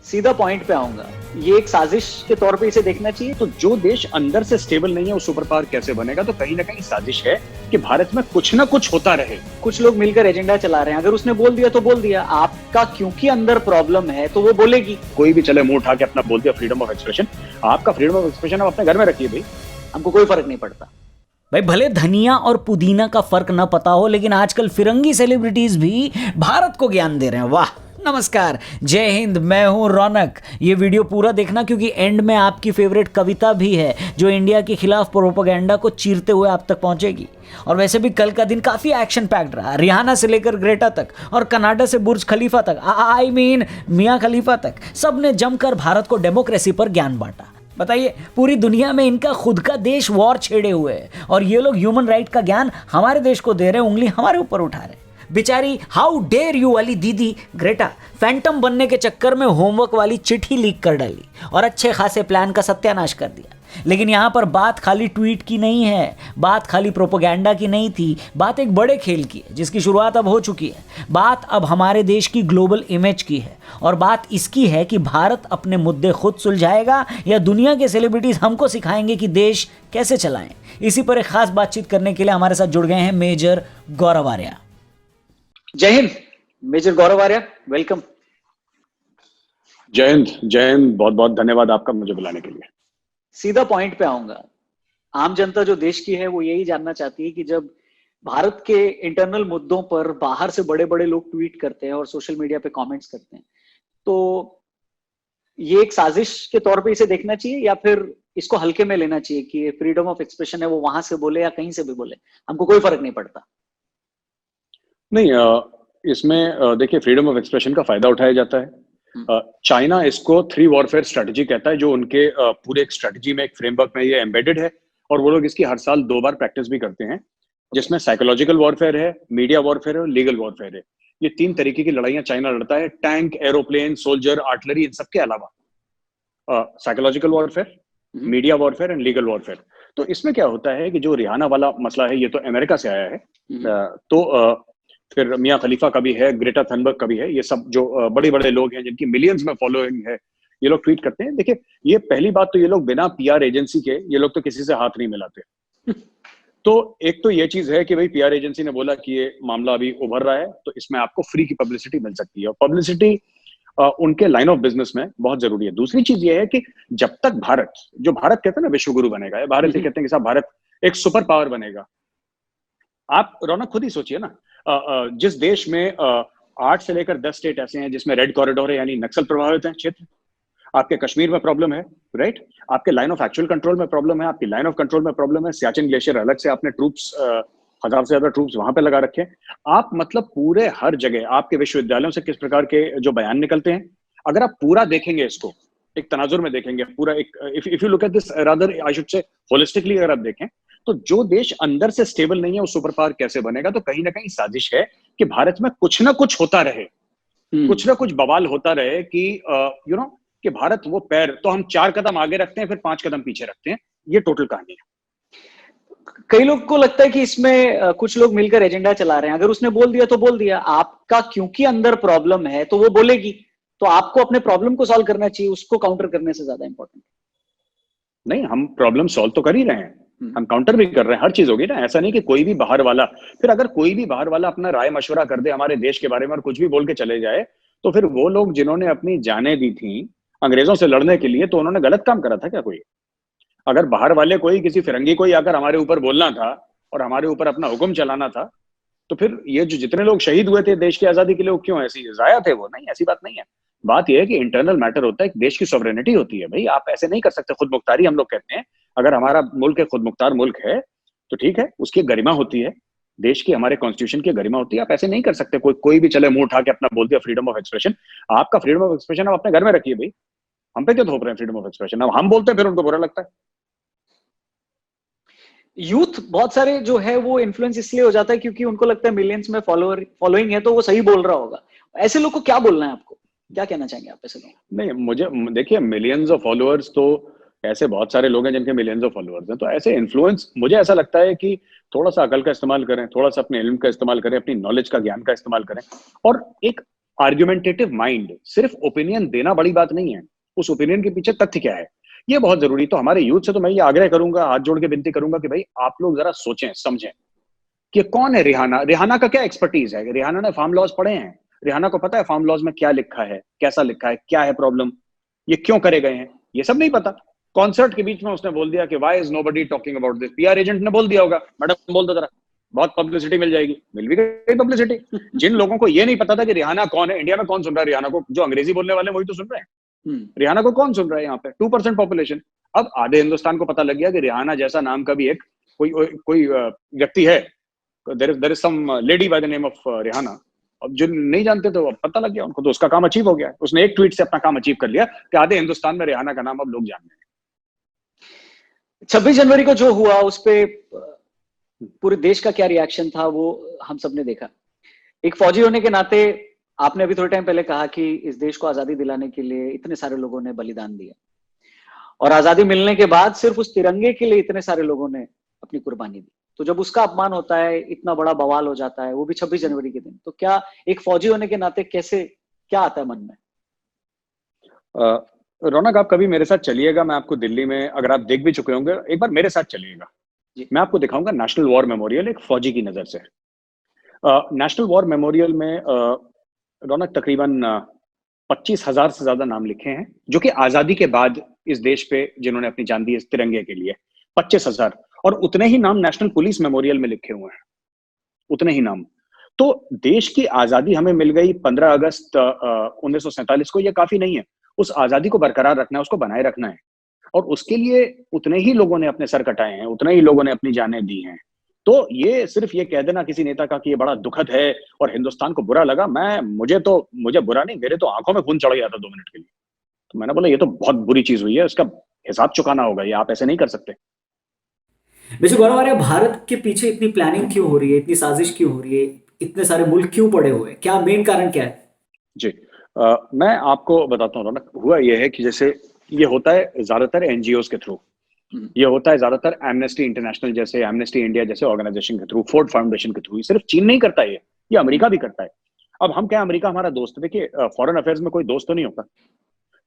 सीधा पॉइंट पे आऊंगा। ये एक साजिश के तौर पे इसे देखना चाहिए। तो जो देश अंदर से स्टेबल नहीं है वो सुपर पावर कैसे बनेगा? तो कहीं ना कहीं साजिश है कि भारत में कुछ ना कुछ होता रहे। कुछ लोग मिलकर एजेंडा चला रहे हैं। अगर उसने बोल दिया तो बोल दिया। आपका क्योंकि अंदर प्रॉब्लम है तो वो बोलेगी। कोई भी चले मुंह उठा के अपना बोल दिया, फ्रीडम ऑफ एक्सप्रेशन। आपका फ्रीडम ऑफ एक्सप्रेशन आप अपने घर में रखिए भाई, हमको कोई फर्क नहीं पड़ता। भाई भले धनिया और पुदीना का फर्क ना पता हो, लेकिन आजकल फिरंगी सेलिब्रिटीज भी भारत को ज्ञान दे रहे हैं। वाह, नमस्कार, जय हिंद, मैं हूं रौनक। ये वीडियो पूरा देखना क्योंकि एंड में आपकी फेवरेट कविता भी है जो इंडिया के खिलाफ प्रोपेगेंडा को चीरते हुए आप तक पहुंचेगी। और वैसे भी कल का दिन काफी एक्शन पैक्ड रहा। रिहाना से लेकर ग्रेटा तक और कनाडा से बुर्ज खलीफा तक, आई मीन मियां खलीफा तक, सबने जमकर भारत को डेमोक्रेसी पर ज्ञान बांटा। बताइए, पूरी दुनिया में इनका खुद का देश वॉर छेड़े हुए है और ये लोग ह्यूमन राइट का ज्ञान हमारे देश को दे रहे हैं, उंगली हमारे ऊपर उठा रहे हैं। बेचारी हाउ डेयर यू वाली दीदी ग्रेटा फैंटम बनने के चक्कर में होमवर्क वाली चिट्ठी लीक कर डाली और अच्छे खासे प्लान का सत्यानाश कर दिया। लेकिन यहाँ पर बात खाली ट्वीट की नहीं है, बात खाली प्रोपेगेंडा की नहीं थी, बात एक बड़े खेल की है जिसकी शुरुआत अब हो चुकी है। बात अब हमारे देश की ग्लोबल इमेज की है और बात इसकी है कि भारत अपने मुद्दे खुद सुलझाएगा या दुनिया के सेलिब्रिटीज हमको सिखाएंगे कि देश कैसे चलाएं। इसी पर एक खास बातचीत करने के लिए हमारे साथ जुड़ गए हैं मेजर गौरव आर्या। जय हिंद मेजर गौरव आर्या, वेलकम। जय हिंद, जय हिंद, बहुत बहुत धन्यवाद आपका मुझे बुलाने के लिए। सीधा पॉइंट पे आऊंगा। आम जनता जो देश की है वो यही जानना चाहती है कि जब भारत के इंटरनल मुद्दों पर बाहर से बड़े बड़े लोग ट्वीट करते हैं और सोशल मीडिया पे कमेंट्स करते हैं, तो ये एक साजिश के तौर पे इसे देखना चाहिए या फिर इसको हल्के में लेना चाहिए कि फ्रीडम ऑफ एक्सप्रेशन है, वो वहां से बोले या कहीं से भी बोले, हमको कोई फर्क नहीं पड़ता। नहीं, इसमें देखिए, फ्रीडम ऑफ एक्सप्रेशन का फायदा उठाया जाता है। चाइना इसको 3 वॉरफेयर स्ट्रेटजी कहता है, जो उनके पूरे एक स्ट्रेटजी में, एक फ्रेमवर्क में ये एम्बेडेड है और वो लोग इसकी हर साल 2 बार प्रैक्टिस भी करते हैं, जिसमें साइकोलॉजिकल वॉरफेयर है, मीडिया वॉरफेयर है और लीगल वॉरफेयर है। ये 3 तरीके की लड़ाइयां चाइना लड़ता है, टैंक, एरोप्लेन, सोल्जर, आर्टिलरी, इन सबके अलावा psychological warfare, media warfare and legal warfare. तो इसमें क्या होता है कि जो रिहाना वाला मसला है, ये तो अमेरिका से आया है, तो फिर मियां खलीफा का भी है, ग्रेटा थनबर्ग का भी है। ये सब जो बड़े बड़े लोग हैं जिनकी मिलियंस में फॉलोइंग है, ये लोग ट्वीट करते हैं। देखिए, ये पहली बात तो ये लोग बिना पीआर एजेंसी के, ये लोग तो किसी से हाथ नहीं मिलाते। तो एक तो ये चीज है कि भाई पीआर एजेंसी ने बोला कि ये मामला अभी उभर रहा है, तो इसमें आपको फ्री की पब्लिसिटी मिल सकती है और पब्लिसिटी उनके लाइन ऑफ बिजनेस में बहुत जरूरी है। दूसरी चीज ये है कि जब तक भारत, जो भारत कहते हैं ना विश्व गुरु बनेगा, भारत ये कहते हैं कि साहब भारत एक सुपर पावर बनेगा। आप रौनक खुद ही सोचिए ना, जिस देश में 8 से लेकर 10 स्टेट ऐसे हैं जिसमें रेड कॉरिडोर है, यानी नक्सल प्रभावित है क्षेत्र। आपके कश्मीर में प्रॉब्लम है, राइट? आपके लाइन ऑफ एक्चुअल कंट्रोल में प्रॉब्लम है, आपकी लाइन ऑफ कंट्रोल में प्रॉब्लम है। सियाचिन ग्लेशियर अलग से आपने ट्रूप्स 1000 से ज्यादा ट्रूप्स वहां पे लगा रखे हैं। आप मतलब पूरे हर जगह आपके विश्वविद्यालयों से किस प्रकार के जो बयान निकलते हैं, अगर आप पूरा देखेंगे, इसको एक तनाजुर में देखेंगे पूरा, एक if you look at this rather I should say holistically, अगर आप देखें तो जो देश अंदर से स्टेबल नहीं है वो सुपर पावर कैसे बनेगा? तो कहीं ना कहीं साजिश है कि भारत में कुछ ना कुछ होता रहे, कुछ ना कुछ बवाल होता रहे कि यू नो कि भारत वो पैर तो हम 4 कदम आगे रखते हैं, फिर 5 कदम पीछे रखते हैं। ये टोटल कहानी है। कई लोग को लगता है कि इसमें कुछ लोग मिलकर एजेंडा चला रहे हैं। अगर उसने बोल दिया तो बोल दिया। आपका क्योंकि अंदर प्रॉब्लम है तो वो बोलेगी। तो आपको अपने प्रॉब्लम को सॉल्व करना चाहिए, उसको काउंटर करने से ज्यादा इंपॉर्टेंट नहीं। हम प्रॉब्लम सॉल्व तो कर ही रहे हैं, हम काउंटर भी कर रहे हैं, हर चीज होगी ना। ऐसा नहीं कि कोई भी बाहर वाला, फिर अगर कोई भी बाहर वाला अपना राय मशवरा कर दे हमारे देश के बारे में और कुछ भी बोल के चले जाए, तो फिर वो लोग जिन्होंने अपनी जानें दी थी अंग्रेजों से लड़ने के लिए, तो उन्होंने गलत काम करा था क्या? कोई अगर बाहर वाले कोई किसी फिरंगी को आकर हमारे ऊपर बोलना था और हमारे ऊपर अपना हुक्म चलाना था, तो फिर ये जो जितने लोग शहीद हुए थे देश की आजादी के लिए, क्यों ऐसी जाया थे वो? नहीं, ऐसी बात नहीं है। बात यह है कि इंटरनल मैटर होता है, एक देश की सॉवरेनिटी होती है भाई। आप ऐसे नहीं कर सकते, खुद मुख्तारी हम लोग कहते हैं। अगर हमारा मुल्क एक खुद मुख्तार मुल्क है तो ठीक है, उसकी गरिमा होती है, देश की, हमारे कॉन्स्टिट्यूशन की गरिमा होती है। आप ऐसे नहीं कर सकते, कोई भी चले मुंह उठा के अपना बोल दिया फ्रीडम ऑफ एक्सप्रेशन। आपका फ्रीडम ऑफ एक्सप्रेशन आप अपने घर में रखिए भाई, हम पे क्यों थोप रहे हैं फ्रीडम ऑफ एक्सप्रेशन? अब हम बोलते हैं फिर उनको बुरा लगता है। यूथ बहुत सारे जो है वो इन्फ्लुएंस इसलिए हो जाता है क्योंकि उनको लगता है मिलियंस में फॉलोइंग है तो वो सही बोल रहा होगा। ऐसे लोग को क्या बोलना है आपको? क्या कहना चाहेंगे आप ऐसे लोग? नहीं, मुझे देखिए, मिलियंस ऑफ फॉलोअर्स तो ऐसे बहुत सारे लोग हैं जिनके मिलियंस ऑफ फॉलोअर्स हैं। तो ऐसे इन्फ्लुएंस, मुझे ऐसा लगता है कि थोड़ा सा अकल का इस्तेमाल करें, थोड़ा सा अपने इल्म का इस्तेमाल करें, अपनी नॉलेज का, ज्ञान का इस्तेमाल करें और एक आर्ग्यूमेंटेटिव माइंड, सिर्फ ओपिनियन देना बड़ी बात नहीं है, उस ओपिनियन के पीछे तथ्य क्या है, ये बहुत जरूरी। तो हमारे यूथ से तो मैं ये आग्रह करूंगा, हाथ जोड़ के विनती करूंगा कि भाई आप लोग जरा सोचें समझें कि कौन है रिहाना, रिहाना का क्या एक्सपर्टीज है। रिहाना ने फार्म लॉज पढ़े हैं, रिहाना को पता है फार्म लॉज में क्या लिखा है, कैसा लिखा है, क्या है प्रॉब्लम, ये क्यों करे गए हैं, ये सब नहीं पता। कॉन्सर्ट के बीच में उसने बोल दिया कि why is nobody talking about this. PR agent ने बोल दिया होगा, मैडम बोल दो जरा, बहुत पब्लिसिटी मिल जाएगी। मिल भी गई पब्लिसिटी। जिन लोगों को ये नहीं पता था कि रिहाना कौन है, इंडिया में कौन सुन रहा है रिहाना को, जो अंग्रेजी बोलने वाले हैं वही तो सुन रहे हैं। रिहाना को कौन सुन रहा है यहाँ पे, 2% पॉपुलेशन। अब आधे हिंदुस्तान को पता लग गया कि रिहाना जैसा नाम का भी एक कोई व्यक्ति है, there is some lady by the name of Rihanna. अब जो नहीं जानते तो अब पता लग गया उनको, तो उसका काम अचीव हो गया। उसने एक ट्वीट से अपना काम अचीव कर लिया कि आधे हिंदुस्तान में रिहाना का नाम अब लोग जान रहे हैं। 26 जनवरी को जो हुआ उस पे पूरे देश का क्या रिएक्शन था वो हम सब ने देखा। एक फौजी होने के नाते आपने अभी थोड़े टाइम पहले कहा कि इस देश को आजादी दिलाने के लिए इतने सारे लोगों ने बलिदान दिया, और आजादी मिलने के बाद सिर्फ उस तिरंगे के लिए इतने सारे लोगों ने अपनी कुर्बानी दी। तो जब उसका अपमान होता है, इतना बड़ा बवाल हो जाता है, वो भी 26 जनवरी के दिन, तो क्या एक फौजी होने के नाते कैसे क्या आता है मन में? रौनक, आप कभी मेरे साथ चलिएगा, मैं आपको दिल्ली में, अगर आप देख भी चुके होंगे, एक बार मेरे साथ चलिएगा, मैं आपको दिखाऊंगा नेशनल वॉर मेमोरियल एक फौजी की नजर से। नेशनल वॉर मेमोरियल में रौनक तकरीबन 25,000 से ज्यादा नाम लिखे हैं, जो कि आजादी के बाद इस देश पे जिन्होंने अपनी जान दी इस तिरंगे के लिए, 25,000। और उतने ही नाम नेशनल पुलिस मेमोरियल में लिखे हुए हैं, उतने ही नाम। तो देश की आजादी हमें मिल गई 15 अगस्त 1947 को, ये काफी नहीं है। उस आजादी को बरकरार रखना है, उसको बनाए रखना है, और उसके लिए उतने ही लोगों ने अपने सर कटाए हैं, उतने ही लोगों ने अपनी जानें दी हैं। तो ये सिर्फ ये कह देना किसी नेता का कि ये बड़ा दुखद है और हिंदुस्तान को बुरा लगा, मुझे बुरा नहीं, मेरे तो आंखों में खून चढ़ गया था 2 मिनट के लिए। तो मैंने बोला ये तो बहुत बुरी चीज हुई है, इसका हिसाब चुकाना होगा, ये आप ऐसे नहीं कर सकते। वैसे गौरव आर्य, भारत के पीछे इतनी प्लानिंग क्यों हो रही है, इतनी साजिश क्यों हो रही है, इतने सारे मुल्क क्यों पड़े हुए हैं, क्या मेन कारण क्या है? जी, मैं आपको बताता हूँ रौनक। हुआ यह है कि जैसे ये होता है ज्यादातर एनजीओ के थ्रू, ये होता है ज्यादातर एमनेस्टी इंटरनेशनल जैसे, एमनेस्टी इंडिया जैसे ऑर्गेनाइजेशन के थ्रू, फोर्ड फाउंडेशन के थ्रू। सिर्फ चीन नहीं करता ये अमेरिका भी करता है। अब हम क्या, अमेरिका हमारा दोस्त, देखिए फॉरेन अफेयर्स में कोई दोस्त तो नहीं होता।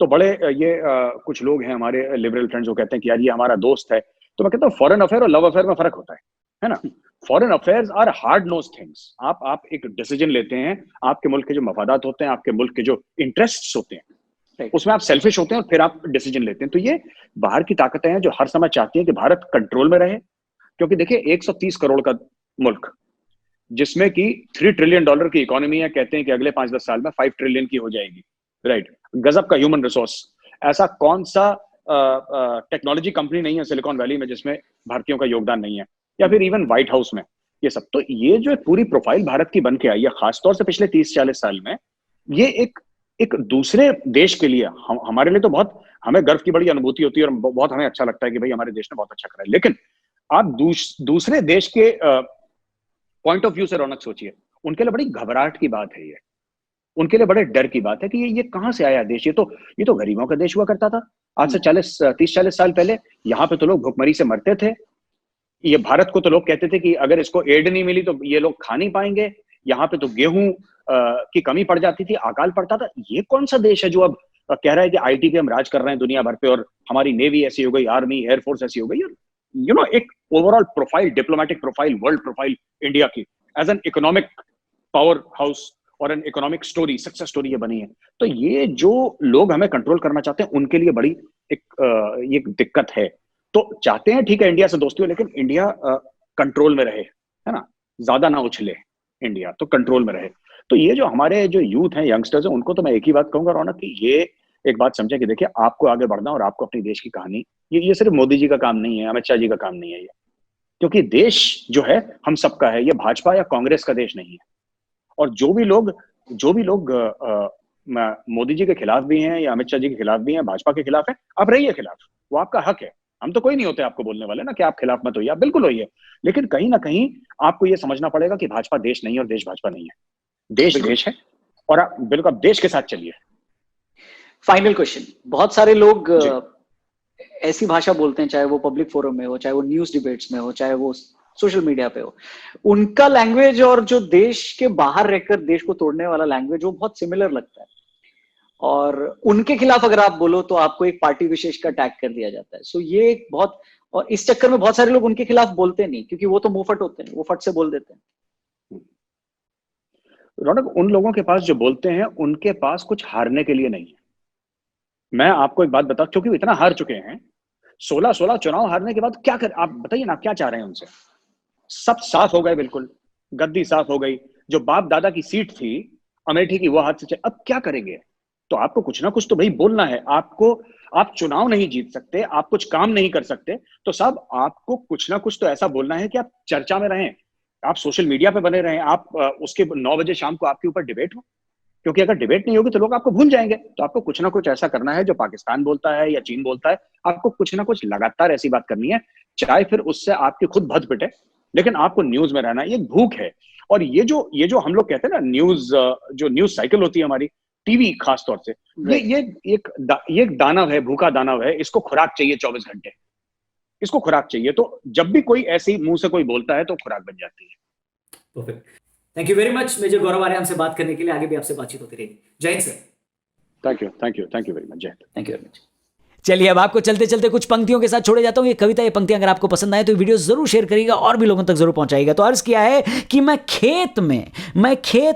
तो बड़े कुछ लोग हैं हमारे लिबरल फ्रेंड्स, वो कहते हैं कि यार ये हमारा दोस्त है। तो मैं कहता हूँ फॉरेन अफेयर और लव अफेयर में फर्क होता है ना। Foreign affairs are hard nose things. आप एक डिसीजन लेते हैं, आपके मुल्क के जो मफादात होते हैं, आपके मुल्क के जो इंटरेस्ट्स होते हैं, उसमें आप सेल्फिश होते हैं और फिर आप डिसीजन लेते हैं। तो ये बाहर की ताकतें हैं जो हर समय चाहती हैं कि भारत कंट्रोल में रहे। क्योंकि देखिए 130 करोड़ का मुल्क, जिसमें कि $3 ट्रिलियन की इकोनॉमी है, कहते हैं कि अगले 5-10 साल में 5 ट्रिलियन की हो जाएगी, राइट। गजब का ह्यूमन रिसोर्स। ऐसा कौन सा टेक्नोलॉजी कंपनी नहीं है सिलिकॉन वैली में जिसमें भारतीयों का योगदान नहीं है, या फिर इवन व्हाइट हाउस में, ये सब। तो ये जो पूरी प्रोफाइल भारत की बन के आई है, खासतौर से पिछले 30-40 साल में, ये एक दूसरे देश के लिए, हमारे लिए तो बहुत, हमें गर्व की बड़ी अनुभूति होती है और बहुत हमें अच्छा लगता है कि भाई हमारे देश ने बहुत अच्छा करा है। लेकिन आप दूसरे देश के पॉइंट ऑफ व्यू से रौनक सोचिए, उनके लिए बड़ी घबराहट की बात है ये, उनके लिए बड़े डर की बात है कि ये कहां से आया देश। ये तो गरीबों का देश हुआ करता था आज से 30-40 साल पहले। यहाँ पे तो लोग भुखमरी से मरते थे। ये भारत को तो लोग कहते थे कि अगर इसको एड नहीं मिली तो ये लोग खा नहीं पाएंगे। यहाँ पे तो गेहूं की कमी पड़ जाती थी, अकाल पड़ता था। ये कौन सा देश है जो अब कह रहा है कि आईटी पे हम राज कर रहे हैं दुनिया भर पे, और हमारी नेवी ऐसी हो गई, आर्मी एयरफोर्स ऐसी हो गई। एक overall profile, diplomatic profile, world profile India की as an economic powerhouse और an economic story, success story ये बनी है। तो ये जो लोग हमें कंट्रोल करना चाहते हैं उनके लिए बड़ी एक दिक्कत है। तो चाहते हैं ठीक है इंडिया से दोस्ती हो, लेकिन इंडिया कंट्रोल में रहे, है ना, ज्यादा ना उछले, इंडिया तो कंट्रोल में रहे। तो ये जो हमारे जो यूथ हैं, यंगस्टर्स हैं, उनको तो मैं एक ही बात कहूंगा रौनक कि ये एक बात समझे कि देखिए आपको आगे बढ़ना और आपको अपने देश की कहानी, ये सिर्फ मोदी जी का काम नहीं है, अमित शाह जी का काम नहीं है ये, क्योंकि देश जो है हम सबका है। ये भाजपा या कांग्रेस का देश नहीं है। और जो भी लोग मोदी जी के खिलाफ भी हैं या अमित शाह जी के खिलाफ भी हैं, भाजपा के खिलाफ है, आप रहिए खिलाफ, वो आपका हक है। हम तो कोई नहीं होते आपको बोलने वाले ना कि आप खिलाफ मत होइए, आप बिल्कुल होइए। लेकिन कहीं ना कहीं आपको ये समझना पड़ेगा कि भाजपा देश नहीं है और देश भाजपा नहीं है। देश देश है और आप बिल्कुल देश के साथ चलिए। फाइनल क्वेश्चन, बहुत सारे लोग ऐसी भाषा बोलते हैं, चाहे वो पब्लिक फोरम में हो, चाहे वो न्यूज डिबेट्स में हो, चाहे वो सोशल मीडिया पे हो, उनका लैंग्वेज और जो देश के बाहर रहकर देश को तोड़ने वाला लैंग्वेज वो बहुत सिमिलर लगता है। और उनके खिलाफ अगर आप बोलो तो आपको एक पार्टी विशेष का टैग कर दिया जाता है। सो ये एक बहुत, और इस चक्कर में बहुत सारे लोग उनके खिलाफ बोलते नहीं, क्योंकि वो तो मुंहफट होते हैं, वो फट से बोल देते हैं। रौनक, उन लोगों के पास जो बोलते हैं उनके पास कुछ हारने के लिए नहीं है। मैं आपको एक बात बता, क्योंकि वो इतना हार चुके हैं, 16 चुनाव हारने के बाद क्या कर, आप बताइए ना, आप क्या चाह रहे हैं उनसे? सब साफ हो गए, बिल्कुल गद्दी साफ हो गई, जो बाप दादा की सीट थी अमेठी की वो हाथ से अब क्या करेंगे? तो आपको कुछ ना कुछ तो भाई बोलना है। आप चुनाव नहीं जीत सकते, आप कुछ काम नहीं कर सकते, तो साहब आपको कुछ ना कुछ तो ऐसा बोलना है कि आप चर्चा में रहें, आप सोशल मीडिया पे बने रहें, आप उसके 9 बजे शाम को आपके ऊपर डिबेट हो, क्योंकि अगर डिबेट नहीं होगी तो लोग आपको भूल जाएंगे। तो आपको कुछ ना कुछ ऐसा करना है जो पाकिस्तान बोलता है या चीन बोलता है, आपको कुछ ना कुछ लगातार ऐसी बात करनी है, चाहे फिर उससे आपकी खुद भद पिटे, लेकिन आपको न्यूज में रहना है। ये भूख है। और ये जो हम लोग कहते हैं ना, जो न्यूज साइकिल होती है हमारी, टीवी खास तौर से, ये एक दानव है, भूखा दानव है, इसको खुराक चाहिए 24 घंटे, इसको खुराक चाहिए। तो जब भी कोई ऐसी मुंह से कोई बोलता है तो खुराक बन जाती है। Perfect, thank you very much Major Gaurav Arya हमसे बात करने के लिए। आगे भी आपसे बातचीत होती रहेगी। जय Hind sir. Thank you very much. जय Hind. Thank you very much. चलिए अब आपको चलते चलते कुछ पंक्तियों के साथ छोड़े जाता हूं। ये कविता, ये पंक्तियां अगर आपको पसंद आए तो वीडियो जरूर शेयर करिएगा और भी लोगों तक जरूर पहुंचाइएगा। तो अर्ज किया है कि मैं खेत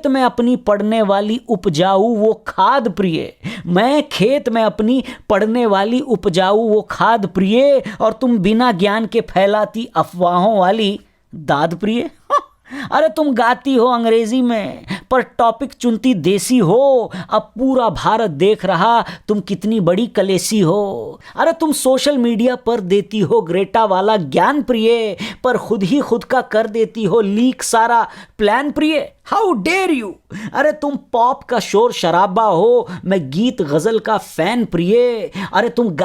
में अपनी पड़ने वाली उपजाऊ वो खाद प्रिय, मैं खेत में अपनी पड़ने वाली उपजाऊ वो खाद प्रिय, और तुम बिना ज्ञान के फैलाती अफवाहों वाली दाद प्रिय। अरे तुम गाती हो अंग्रेजी में पर टॉपिक चुनती देसी हो, अब पूरा भारत देख रहा तुम कितनी बड़ी कलेसी हो। अरे तुम सोशल मीडिया पर देती हो ग्रेटा वाला ज्ञान प्रिय, पर खुद ही खुद का कर देती हो लीक सारा प्लान प्रिय। How dare you. अरे तुम पॉप का शोर शराबा हो, मैं गीत गजल का फैन प्रिय। अरे तुम